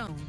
Jones.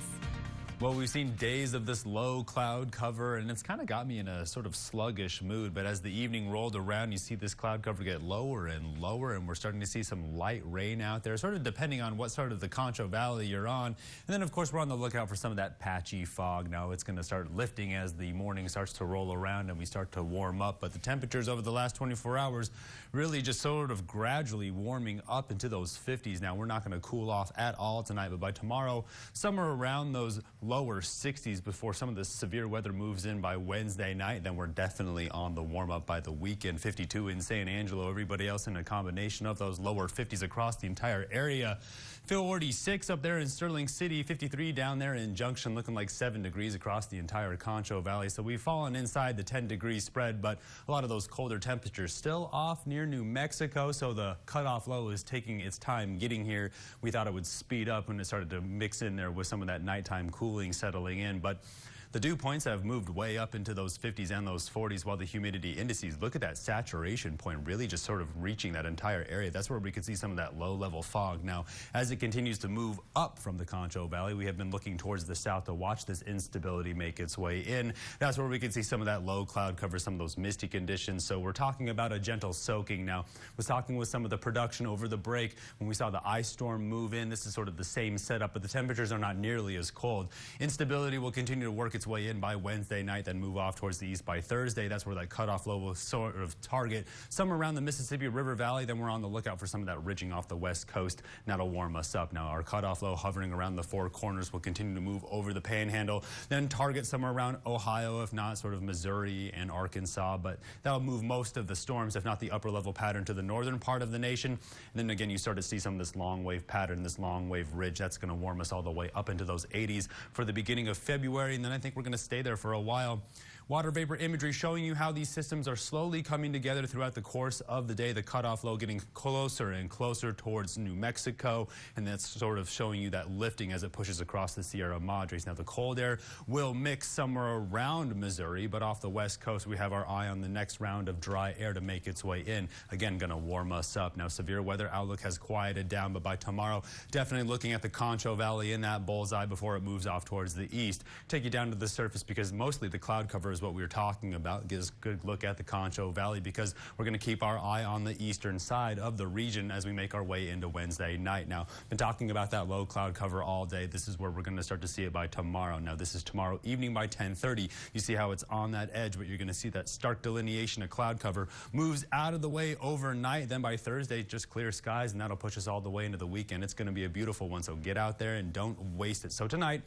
Well, we've seen days of this low cloud cover, and it's kind of got me in a sort of sluggish mood. But as the evening rolled around, you see this cloud cover get lower and lower, and we're starting to see some light rain out there, sort of depending on what side of the Concho Valley you're on. And then, of course, we're on the lookout for some of that patchy fog. Now, it's going to start lifting as the morning starts to roll around and we start to warm up. But the temperatures over the last 24 hours really just sort of gradually warming up into those 50s. Now, we're not going to cool off at all tonight, but by tomorrow, somewhere around those lower 60s before some of the severe weather moves in by Wednesday night. Then we're definitely on the warm up by the weekend. 52 in San Angelo, everybody else in a combination of those lower 50s across the entire area. 46 up there in Sterling City, 53 down there in Junction, looking like 7 degrees across the entire Concho Valley. So we've fallen inside the 10-degree spread, but a lot of those colder temperatures still off near New Mexico. So the cutoff low is taking its time getting here. We thought it would speed up when it started to mix in there with some of that nighttime cooling settling in, but the dew points have moved way up into those 50s and those 40s, while the humidity indices, look at that saturation point, really just sort of reaching that entire area. That's where we could see some of that low-level fog. Now, as it continues to move up from the Concho Valley, we have been looking towards the south to watch this instability make its way in. That's where we can see some of that low cloud cover, some of those misty conditions. So we're talking about a gentle soaking. Now, was talking with some of the production over the break when we saw the ice storm move in. This is sort of the same setup, but the temperatures are not nearly as cold. Instability will continue to work its way in by Wednesday night, then move off towards the east by Thursday. That's where that cutoff low will sort of target somewhere around the Mississippi River Valley. Then we're on the lookout for some of that ridging off the west coast, and that'll warm us up. Now, our cutoff low hovering around the Four Corners will continue to move over the Panhandle, then target somewhere around Ohio, if not sort of Missouri and Arkansas. But that'll move most of the storms, if not the upper level pattern, to the northern part of the nation. And then again, you start to see some of this long wave pattern, this long wave ridge. That's going to warm us all the way up into those 80s for the beginning of February. And then I think we're going to stay there for a while. Water vapor imagery showing you how these systems are slowly coming together throughout the course of the day. The cutoff low getting closer and closer towards New Mexico, and that's sort of showing you that lifting as it pushes across the Sierra Madres. Now, the cold air will mix somewhere around Missouri, but off the west coast, we have our eye on the next round of dry air to make its way in. Again, going to warm us up. Now, severe weather outlook has quieted down, but by tomorrow, definitely looking at the Concho Valley in that bullseye before it moves off towards the east. Take you down to the surface because mostly the cloud cover is what we were talking about. Gives a good look at the Concho Valley because we're going to keep our eye on the eastern side of the region as we make our way into Wednesday night. Now, been talking about that low cloud cover all day. This is where we're going to start to see it by tomorrow. Now, this is tomorrow evening by 10:30. You see how it's on that edge, but you're going to see that stark delineation of cloud cover moves out of the way overnight. Then by Thursday, just clear skies, and that'll push us all the way into the weekend. It's going to be a beautiful one, so get out there and don't waste it. So tonight,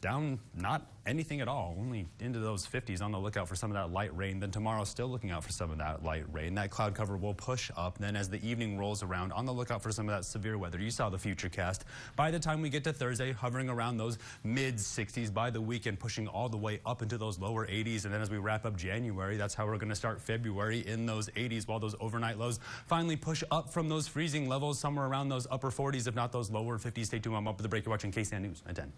down not anything at all, only into those 50s, on the lookout for some of that light rain. Then tomorrow, still looking out for some of that light rain. That cloud cover will push up. Then as the evening rolls around, on the lookout for some of that severe weather. You saw the future cast. By the time we get to Thursday, hovering around those mid 60s. By the weekend, pushing all the way up into those lower 80s. And then as we wrap up January, that's how we're going to start February, in those 80s, while those overnight lows finally push up from those freezing levels somewhere around those upper 40s, if not those lower 50s. Stay tuned. I'm up with the break. You're watching KSAN News at 10.